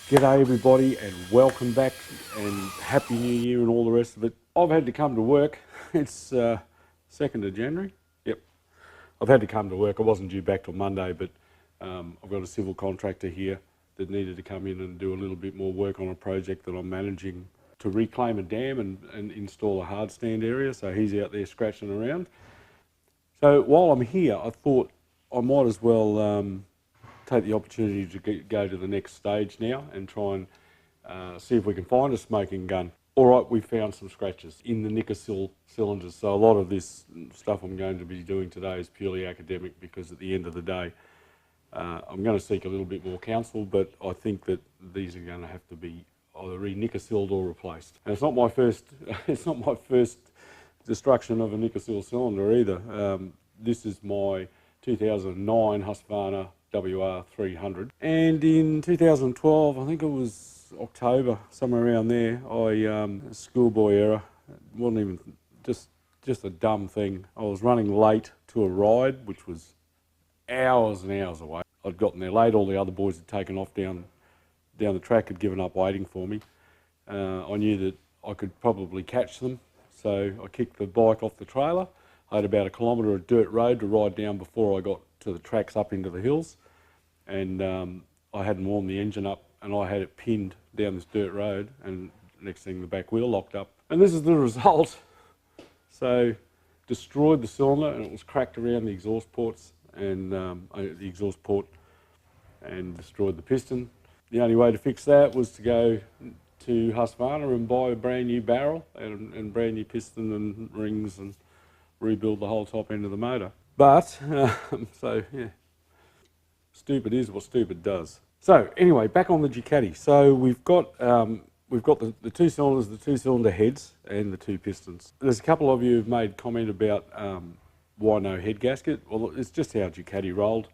G'day everybody and welcome back and Happy New Year and all the rest of it. I've had to come to work. It's 2nd of January. Yep. I've had to come to work. I wasn't due back till Monday, but I've got a civil contractor here that needed to come in and do a little bit more work on a project that I'm managing to reclaim a dam and install a hard stand area. So he's out there scratching around. So while I'm here, I thought I might as well take the opportunity to go to the next stage now and try and see if we can find a smoking gun. All right, we found some scratches in the Nickel cylinders. So a lot of this stuff I'm going to be doing today is purely academic because at the end of the day, I'm going to seek a little bit more counsel, but I think that these are going to have to be either re-nickel-sealed or replaced. And it's not my first destruction of a nickel-seal cylinder either. This is my 2009 Husqvarna WR300, and in 2012, I think it was October, somewhere around there, schoolboy error, it wasn't even just a dumb thing. I was running late to a ride, which was hours and hours away. I'd gotten there late, all the other boys had taken off down the track, had given up waiting for me. I knew that I could probably catch them, so I kicked the bike off the trailer. I had about 1 kilometre of dirt road to ride down before I got to the tracks up into the hills, and I hadn't warmed the engine up and I had it pinned down this dirt road, and next thing the back wheel locked up. And this is the result. So destroyed the cylinder and it was cracked around the exhaust ports and and destroyed the piston. The only way to fix that was to go to Husqvarna and buy a brand new barrel and brand new piston and rings and rebuild the whole top end of the motor. But, so yeah, stupid is what stupid does. So anyway, back on the Ducati. So we've got the two cylinders, the two cylinder heads and the two pistons. There's a couple of you who've made comment about why no head gasket. Well, it's just how Ducati rolled.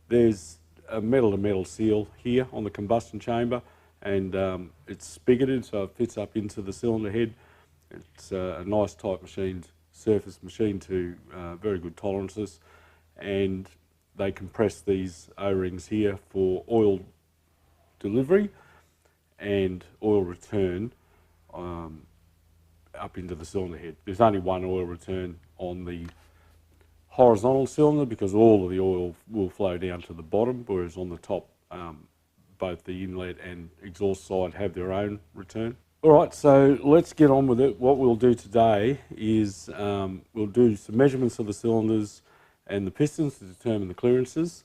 There's a metal-to-metal seal here on the combustion chamber, and it's spigoted so it fits up into the cylinder head. It's a nice type machined surface machine to very good tolerances, and they compress these O-rings here for oil delivery and oil return up into the cylinder head. There's only one oil return on the horizontal cylinder because all of the oil will flow down to the bottom, whereas on the top both the inlet and exhaust side have their own return. All right, so let's get on with it. What we'll do today is we'll do some measurements of the cylinders and the pistons to determine the clearances.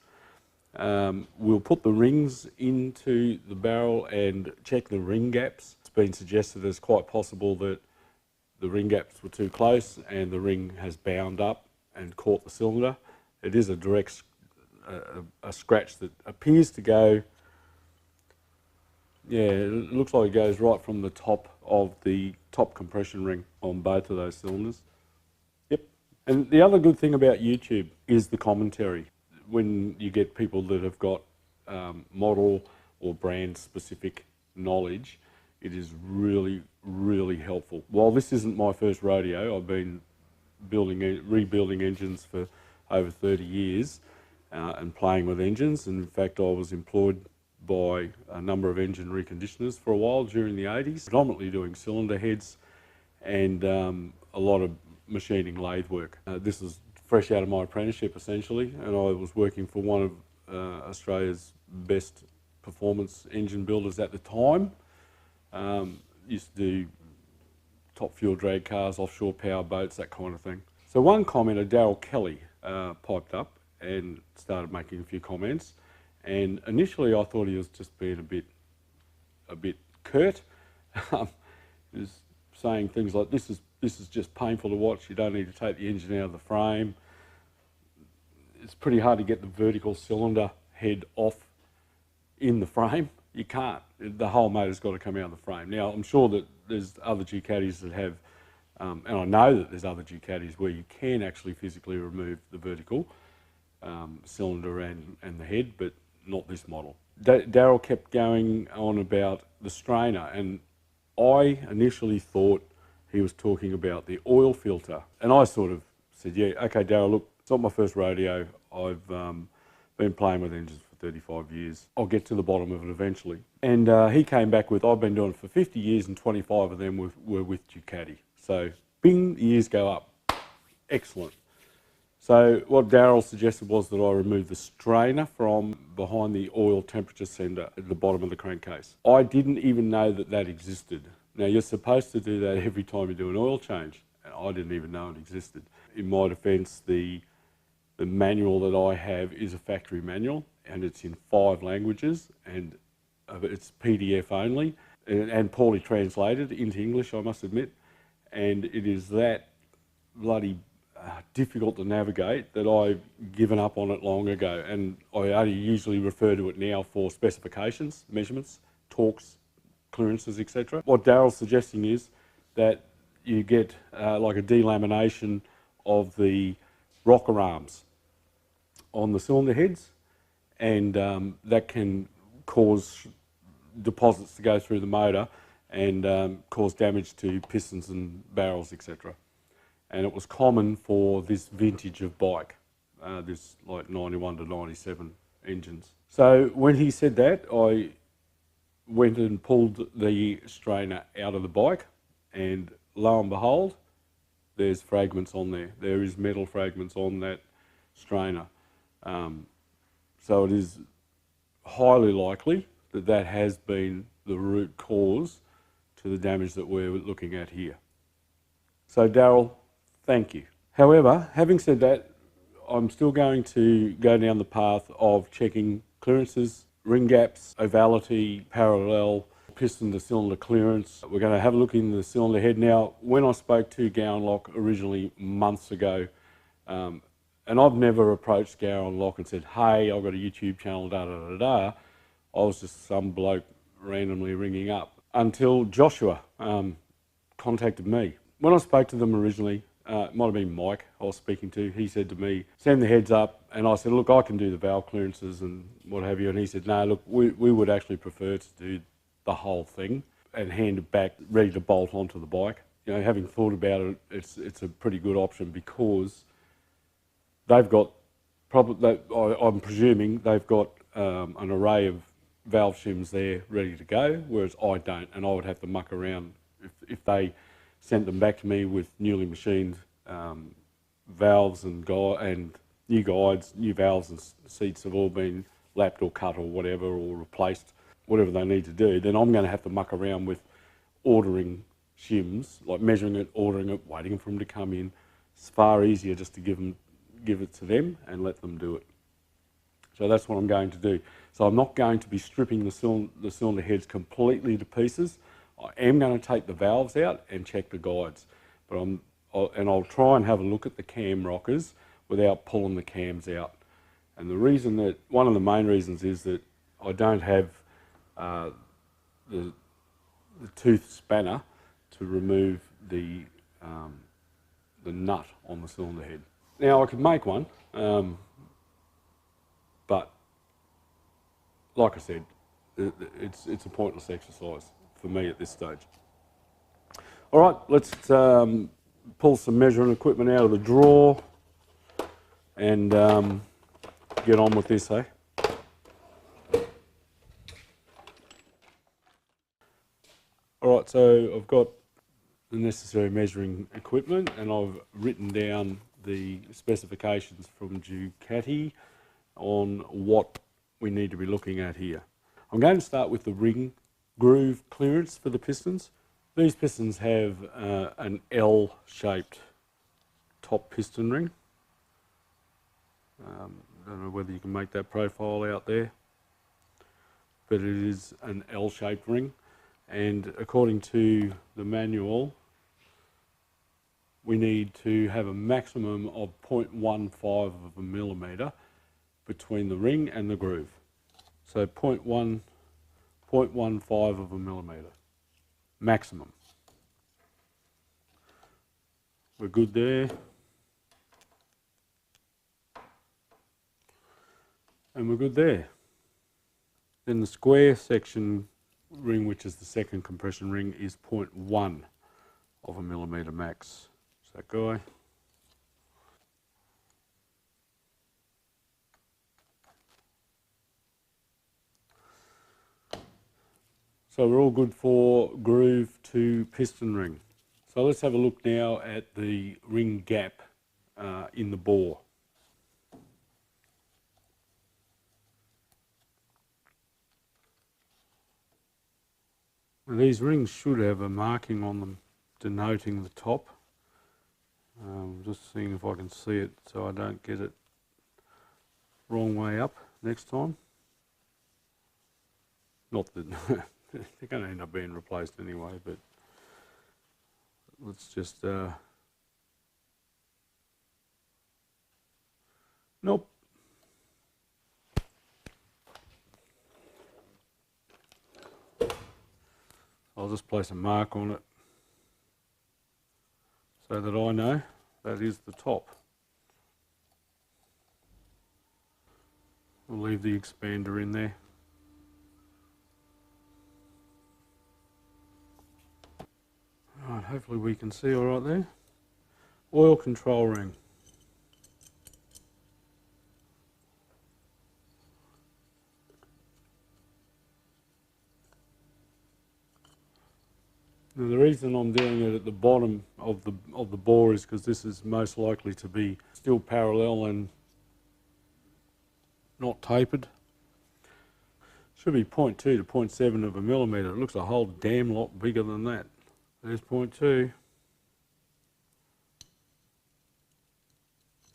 We'll put the rings into the barrel and check the ring gaps. It's been suggested it's quite possible that the ring gaps were too close and the ring has bound up and caught the cylinder. It is a direct a scratch that appears to go, yeah, it looks like it goes right from the top of the top compression ring on both of those cylinders. Yep. And the other good thing about YouTube is the commentary. When you get people that have got model or brand specific knowledge, it is really, really helpful. While this isn't my first rodeo, I've been rebuilding engines for over 30 years and playing with engines. And in fact, I was employed by a number of engine reconditioners for a while during the 80s, predominantly doing cylinder heads and a lot of machining lathe work. This was fresh out of my apprenticeship essentially, and I was working for one of Australia's best performance engine builders at the time. Used to do top fuel drag cars, offshore power boats, that kind of thing. So one commenter, Daryl Kelly, piped up and started making a few comments. And initially I thought he was just being a bit curt. He was saying things like, this is just painful to watch, you don't need to take the engine out of the frame. It's pretty hard to get the vertical cylinder head off in the frame. You can't. The whole motor's got to come out of the frame. Now, I'm sure that there's other Ducatis that have, and I know that there's other Ducatis where you can actually physically remove the vertical cylinder and the head, but not this model. Daryl kept going on about the strainer, and I initially thought he was talking about the oil filter. And I sort of said, yeah, okay, Daryl, look, it's not my first rodeo. I've been playing with engines for 35 years. I'll get to the bottom of it eventually. And he came back with, I've been doing it for 50 years and 25 of them were with Ducati. So, bing, the years go up. Excellent. So what Daryl suggested was that I remove the strainer from behind the oil temperature sender at the bottom of the crankcase. I didn't even know that that existed. Now you're supposed to do that every time you do an oil change, and I didn't even know it existed. In my defence, the manual that I have is a factory manual, and it's in 5 languages, and it's PDF only, and poorly translated into English, I must admit, and it is that bloody difficult to navigate that I've given up on it long ago, and I only usually refer to it now for specifications, measurements, torques, clearances, etc. What Daryl's suggesting is that you get like a delamination of the rocker arms on the cylinder heads, and that can cause deposits to go through the motor and cause damage to pistons and barrels, etc. And it was common for this vintage of bike, this like 91 to 97 engines. So when he said that, I went and pulled the strainer out of the bike, and lo and behold, there's fragments on there. There is metal fragments on that strainer. So it is highly likely that that has been the root cause to the damage that we're looking at here. So Daryl, thank you. However, having said that, I'm still going to go down the path of checking clearances, ring gaps, ovality, parallel, piston to cylinder clearance. We're going to have a look in the cylinder head. Now, when I spoke to Gower & Lock originally months ago, and I've never approached Gower & Lock and said, hey, I've got a YouTube channel, da da da da. I was just some bloke randomly ringing up until Joshua contacted me. When I spoke to them originally, it might have been Mike I was speaking to, he said to me, send the heads up, and I said, look, I can do the valve clearances and what have you, and he said, no, look, we would actually prefer to do the whole thing and hand it back ready to bolt onto the bike. You know, having thought about it, it's a pretty good option because they've got, I'm presuming they've got an array of valve shims there ready to go, whereas I don't, and I would have to muck around if they sent them back to me with newly machined valves and new guides, new valves and seats have all been lapped or cut or whatever, or replaced, whatever they need to do, then I'm going to have to muck around with ordering shims, like measuring it, ordering it, waiting for them to come in. It's far easier just to give it to them and let them do it. So that's what I'm going to do. So I'm not going to be stripping the cylinder heads completely to pieces. I am going to take the valves out and check the guides, but I'll try and have a look at the cam rockers without pulling the cams out. And the reason that, one of the main reasons is that I don't have the tooth spanner to remove the nut on the cylinder head. Now I could make one, but like I said, it's a pointless exercise for me at this stage. All right, let's pull some measuring equipment out of the drawer and get on with this, hey? All right, so I've got the necessary measuring equipment and I've written down the specifications from Ducati on what we need to be looking at here. I'm going to start with the ring groove clearance for the pistons. These pistons have an L-shaped top piston ring. Don't know whether you can make that profile out there, but it is an L-shaped ring, and according to the manual, we need to have a maximum of 0.15 of a millimetre between the ring and the groove. So 0.15 of a millimetre, maximum. We're good there. And we're good there. Then the square section ring, which is the second compression ring, is 0.1 of a millimetre max. Is that guy? So we're all good for groove to piston ring. So let's have a look now at the ring gap in the bore. Now these rings should have a marking on them denoting the top. Just seeing if I can see it so I don't get it wrong way up next time. Not that they're going to end up being replaced anyway, but let's just nope. I'll just place a mark on it so that I know that is the top. We'll leave the expander in there. Right, hopefully we can see all right there. Oil control ring. Now the reason I'm doing it at the bottom of the bore is because this is most likely to be still parallel and not tapered. Should be 0.2 to 0.7 of a millimetre. It looks a whole damn lot bigger than that. There's 0.2.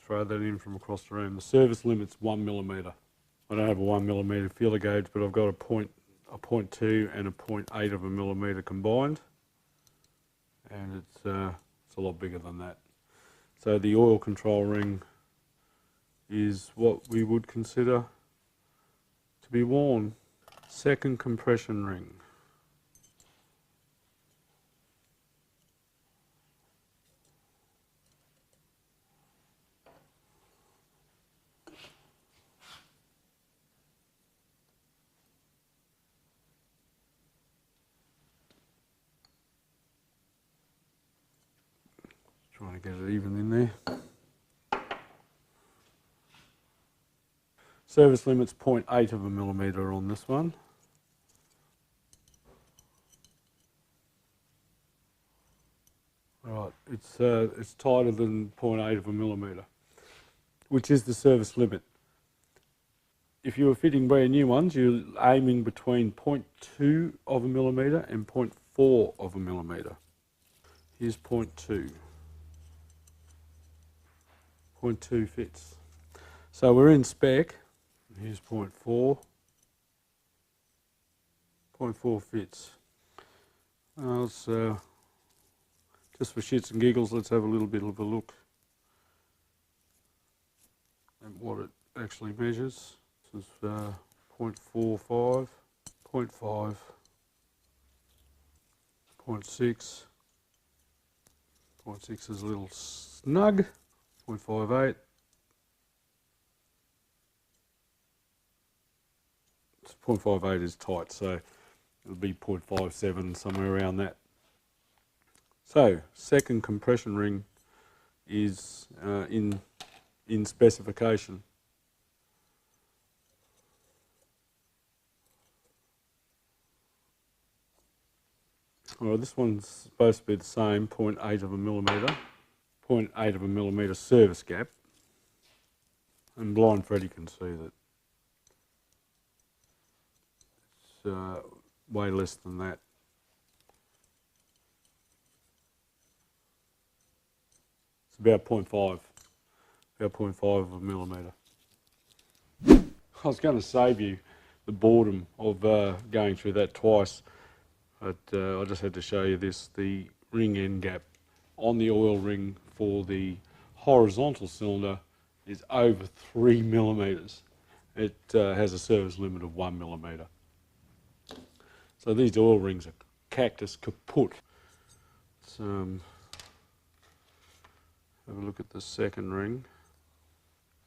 Throw that in from across the room. The service limit's 1 millimetre. I don't have a 1 millimetre feeler gauge, but I've got a 0.2 and a 0.8 of a millimetre combined, and it's a lot bigger than that. So the oil control ring is what we would consider to be worn. Second compression ring. Trying to get it even in there. Service limit's 0.8 of a millimetre on this one. Right, it's tighter than 0.8 of a millimetre, which is the service limit. If you were fitting brand new ones, you're aiming between 0.2 of a millimetre and 0.4 of a millimetre. Here's 0.2. 0.2 fits. So we're in spec. Here's 0.4. 0.4 fits. Let's just for shits and giggles, let's have a little bit of a look at what it actually measures. This is 0.45, 0.5, 0.6. 0.6 is a little snug. 0.58. 0.58 is tight, so it'll be 0.57, somewhere around that. So, second compression ring is in specification. Well, this one's supposed to be the same, 0.8 of a millimetre. 0.8 of a millimetre service gap. And blind Freddy can see that it's way less than that. It's about 0.5. About 0.5 of a millimetre. I was going to save you the boredom of going through that twice, but I just had to show you this. The ring end gap on the oil ring for the horizontal cylinder is over 3 millimetres. It has a service limit of 1 millimetre. So these oil rings are cactus kaput. Let's have a look at the second ring.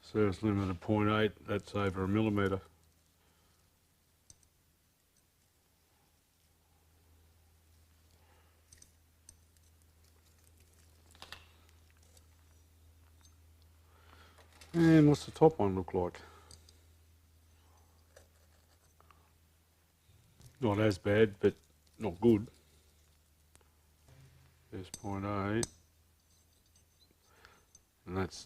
Service limit of 0.8, that's over a millimetre. And what's the top one look like? Not as bad, but not good. There's 0.8, and that's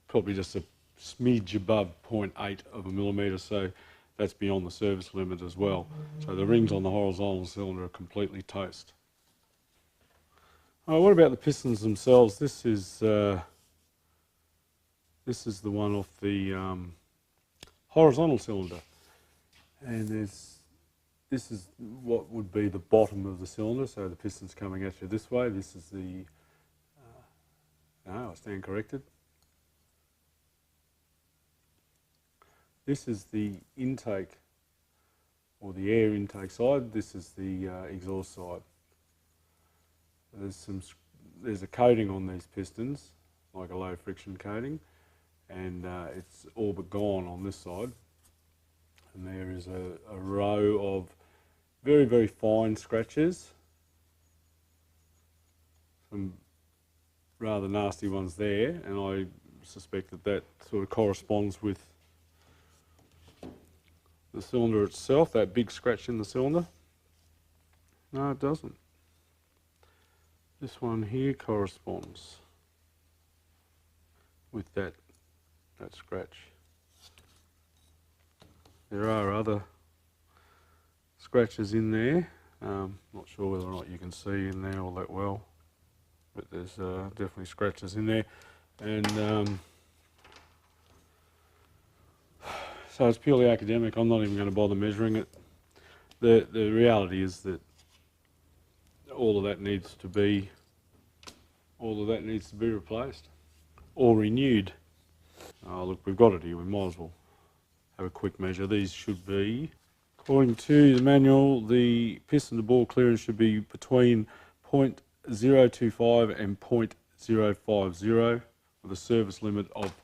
probably just a smidge above 0.8 of a millimetre, so that's beyond the service limit as well. So the rings on the horizontal cylinder are completely toast. What about the pistons themselves? This is the one off the horizontal cylinder, and this is what would be the bottom of the cylinder, so the piston's coming at you this way. This is the, no, I stand corrected. This is the intake, or the air intake side. This is the exhaust side. There's a coating on these pistons, like a low friction coating, and it's all but gone on this side. And there is a row of very, very fine scratches, some rather nasty ones there, and I suspect that that sort of corresponds with the cylinder itself, that big scratch in the cylinder. No, it doesn't. This one here corresponds with that scratch. There are other scratches in there. Not sure whether or not you can see in there all that well, but there's definitely scratches in there. And so it's purely academic. I'm not even going to bother measuring it. The reality is that all of that needs to be replaced or renewed. Oh, look, we've got it here. We might as well have a quick measure. These should be, according to the manual, the piston to bore clearance should be between 0.025 and 0.050 with a service limit of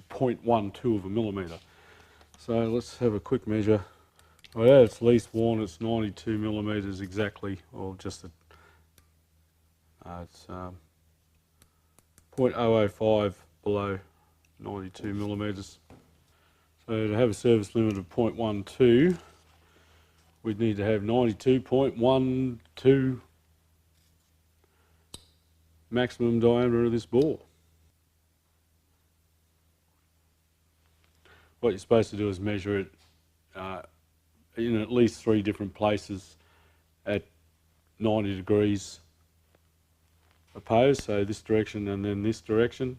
0.12 of a millimetre. So let's have a quick measure. Oh yeah, it's least worn, it's 92 millimetres exactly, or just a, it's 0.005 below 92 millimetres. So to have a service limit of 0.12, we'd need to have 92.12 maximum diameter of this bore. What you're supposed to do is measure it in at least 3 different places at 90 degrees opposed, so this direction and then this direction,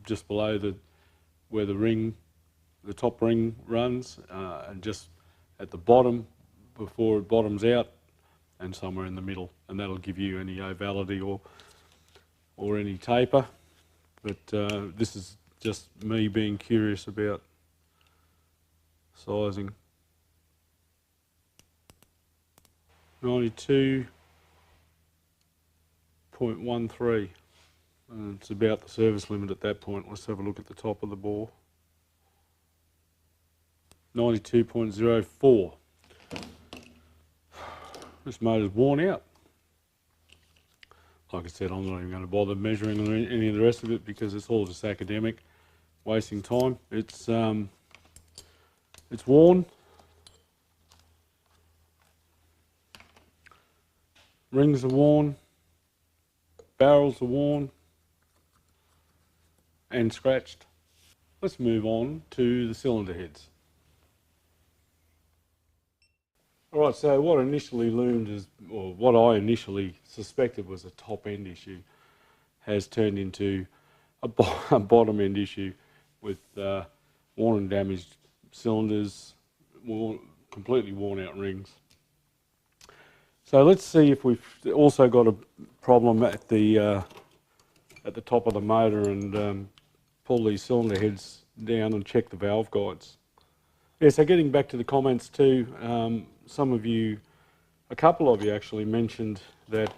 just below where the top ring runs, and just at the bottom before it bottoms out, and somewhere in the middle, and that'll give you any ovality or any taper. But this is just me being curious about sizing. 92.13, and it's about the service limit at that point. Let's have a look at the top of the bore. 92.04. This motor's worn out. Like I said, I'm not even going to bother measuring any of the rest of it because it's all just academic, wasting time. It's worn. Rings are worn. Barrels are worn and scratched. Let's move on to the cylinder heads. Alright, so what initially loomed as, or what I initially suspected was a top end issue, has turned into a bottom end issue with worn and damaged cylinders, completely worn out rings. So let's see if we've also got a problem at the top of the motor, and pull these cylinder heads down and check the valve guides. Yeah, so getting back to the comments too, some of you, a couple of you actually mentioned that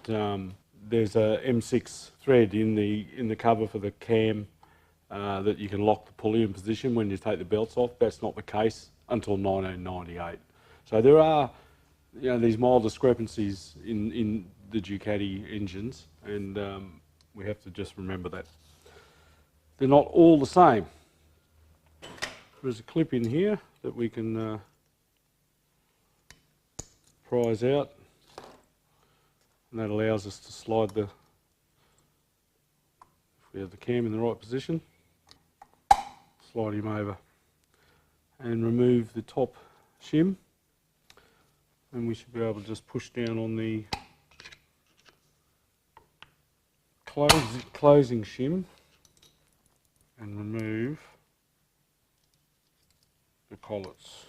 there's a M6 thread in the cover for the cam that you can lock the pulley in position when you take the belts off. That's not the case until 1998. So there are, these mild discrepancies in the Ducati engines, and we have to just remember that. They're not all the same. There's a clip in here that we can prise out, and that allows us to slide the, if we have the cam in the right position, slide him over and remove the top shim, and we should be able to just push down on the closing shim and remove the collets.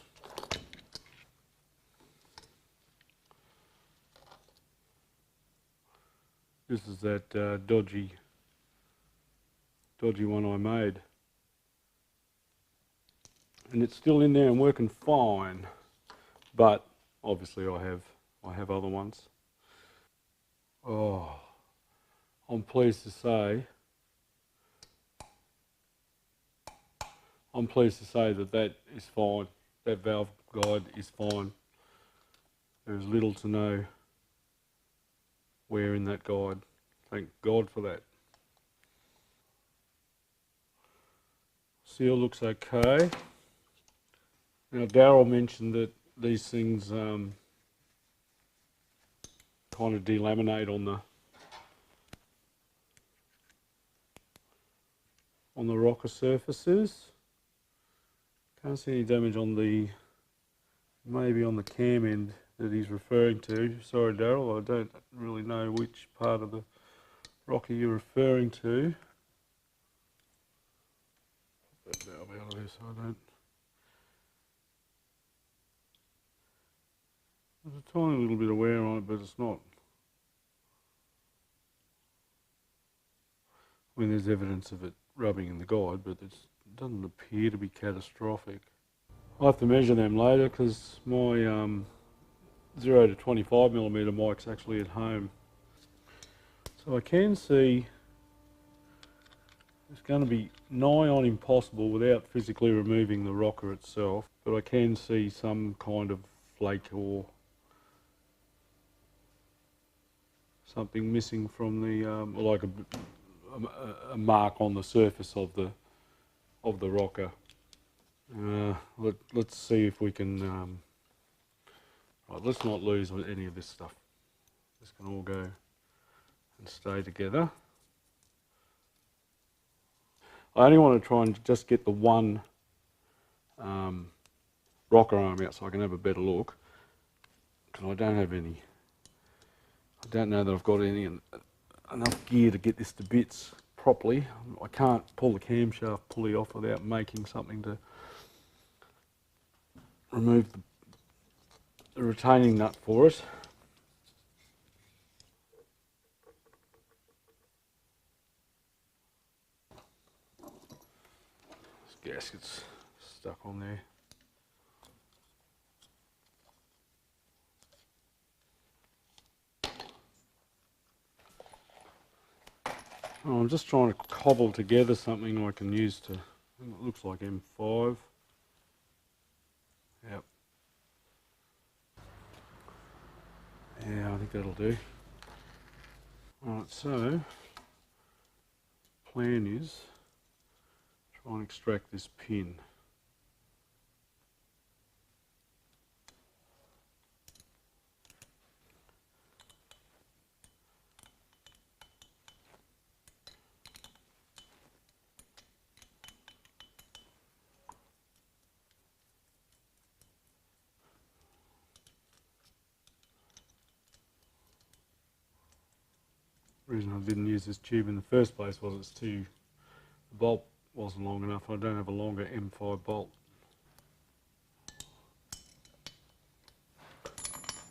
This is that dodgy one I made, and it's still in there and working fine, but obviously I have other ones. Oh, I'm pleased to say that is fine. That valve guide is fine. There's little to no wear in that guide. Thank God for that. Seal looks okay. Now Daryl mentioned that these things kind of delaminate on the rocker surfaces. Can't see any damage on maybe on the cam end that he's referring to. Sorry Daryl, I don't really know which part of the rocker you're referring to. Put that valve out of there so I don't. There's a tiny little bit of wear on it, but it's not. I mean, there's evidence of it rubbing in the guide, but it doesn't appear to be catastrophic. I'll have to measure them later because my 0 to 25mm mic's actually at home. So I can see it's going to be nigh on impossible without physically removing the rocker itself, but I can see some kind of flake or something missing from the, like a mark on the surface of the rocker. Let's see if we can, right, let's not lose any of this stuff. This can all go and stay together. I only want to try and just get the one rocker arm out so I can have a better look, because I don't have any. I don't know that I've got any enough gear to get this to bits properly. I can't pull the camshaft pulley off without making something to remove the retaining nut for it. This gasket's stuck on there. Oh, I'm just trying to cobble together something I can use to, it looks like M5. Yep. Yeah, I think that'll do. Alright, so plan is try and extract this pin. The reason I didn't use this tube in the first place was the bolt wasn't long enough. I don't have a longer M5 bolt.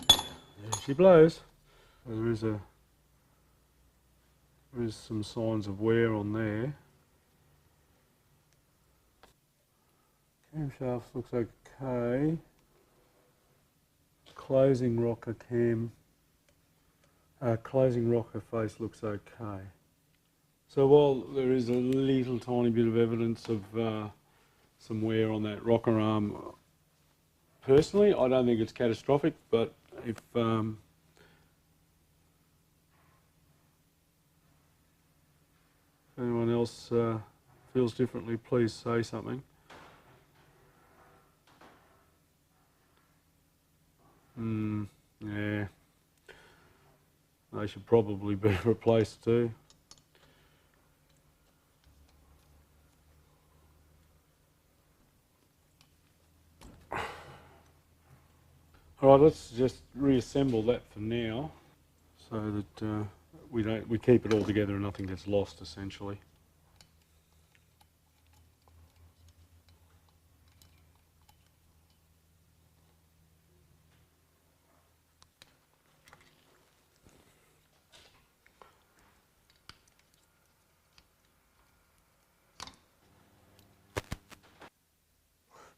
There she blows. There is some signs of wear on there. Camshaft looks okay. Closing rocker face looks okay. So while there is a little tiny bit of evidence of some wear on that rocker arm, personally I don't think it's catastrophic, but if anyone else feels differently, please say something. Yeah, should probably be replaced too. Alright, let's just reassemble that for now, so that we keep it all together and nothing gets lost essentially.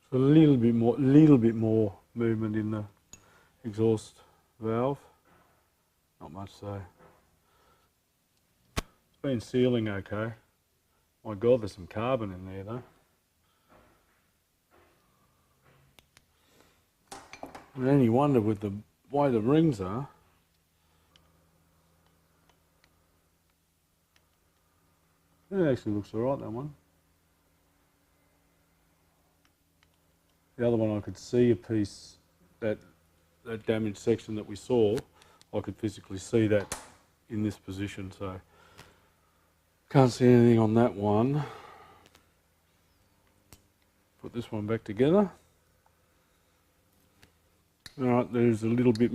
So a little bit more movement in the exhaust valve. Not much so. It's been sealing okay. My God, there's some carbon in there though. And then you wonder with the way the rings are. It actually looks alright, that one. The other one I could see a piece, that damaged section that we saw, I could physically see that in this position, so can't see anything on that one. Put this one back together. Alright, there's a little bit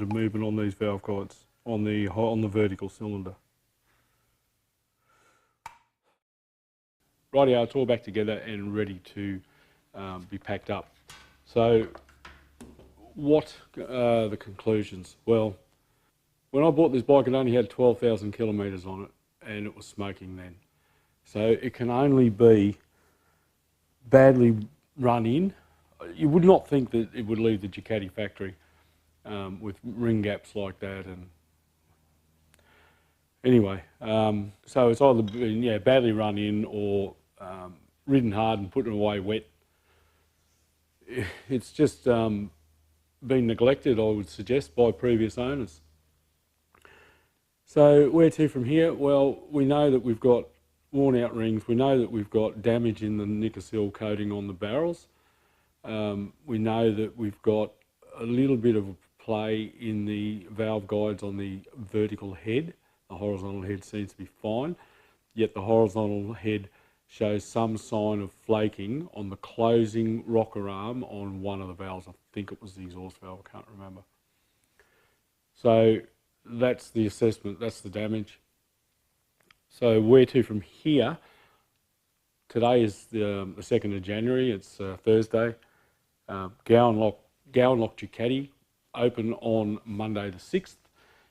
of movement on these valve guides on the vertical cylinder. Rightio, it's all back together and ready to be packed up. So, what are the conclusions? Well, when I bought this bike, it only had 12,000 kilometres on it, and it was smoking then. So it can only be badly run in. You would not think that it would leave the Ducati factory with ring gaps like that. And anyway, so it's either been, badly run in or ridden hard and put away wet. It's just been neglected, I would suggest, by previous owners. So where to from here? Well, we know that we've got worn out rings. We know that we've got damage in the Nicosil coating on the barrels. We know that we've got a little bit of play in the valve guides on the vertical head. The horizontal head seems to be fine, yet the horizontal head shows some sign of flaking on the closing rocker arm on one of the valves. I think it was the exhaust valve, I can't remember. So that's the assessment, that's the damage. So where to from here? Today is the 2nd of January, it's Thursday. Gowan Lock Ducati open on Monday the 6th.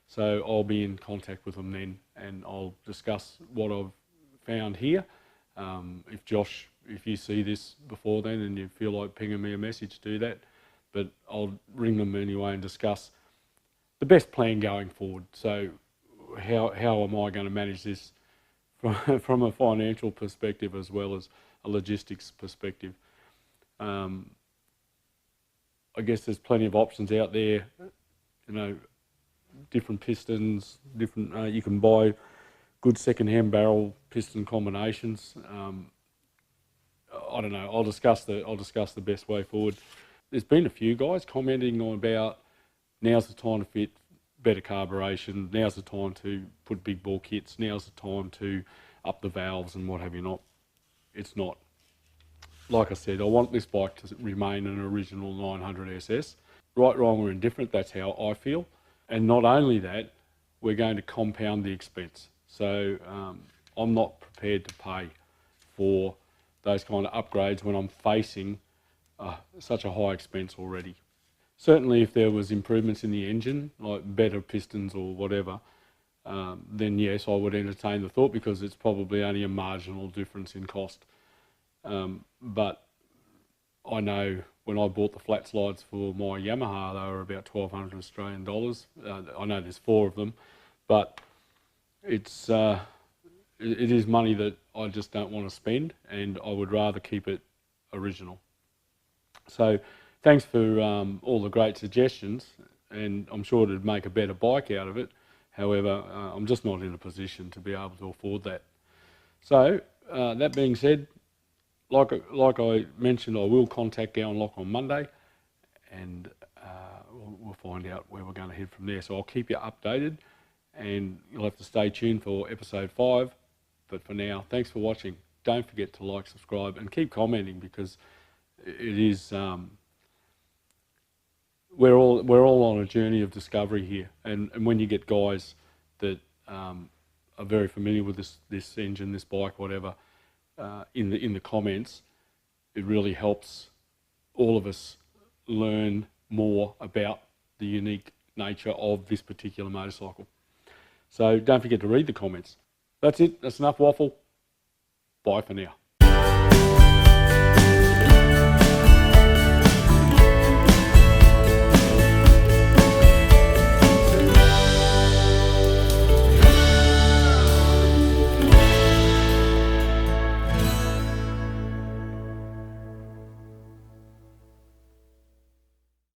So I'll be in contact with them then and I'll discuss what I've found here. If Josh, if you see this before then and you feel like pinging me a message, do that. But I'll ring them anyway and discuss the best plan going forward. So how am I going to manage this from a financial perspective as well as a logistics perspective? I guess there's plenty of options out there, you know, different pistons, different, you can buy good second-hand barrel piston combinations. I don't know, I'll discuss the best way forward. There's been a few guys commenting on about now's the time to fit better carburation, now's the time to put big bore kits, now's the time to up the valves and what have you not. It's not. Like I said, I want this bike to remain an original 900SS. Right, wrong or indifferent, that's how I feel. And not only that, we're going to compound the expense. So I'm not prepared to pay for those kind of upgrades when I'm facing such a high expense already. Certainly if there was improvements in the engine, like better pistons or whatever, then yes, I would entertain the thought because it's probably only a marginal difference in cost. But I know when I bought the flat slides for my Yamaha, they were about 1,200 Australian dollars. I know there's 4 of them, but it is money that I just don't want to spend, and I would rather keep it original. So thanks for all the great suggestions, and I'm sure it'd make a better bike out of it. However, I'm just not in a position to be able to afford that. So that being said, like I mentioned, I will contact Gowan Lock on Monday, and we'll find out where we're going to head from there. So I'll keep you updated, and you'll have to stay tuned for episode 5. But for now, thanks for watching. Don't forget to like, subscribe, and keep commenting, because it is we're all on a journey of discovery here. And when you get guys that are very familiar with this engine, this bike, whatever, in the comments, it really helps all of us learn more about the unique nature of this particular motorcycle. So don't forget to read the comments. That's it. That's enough waffle. Bye for now.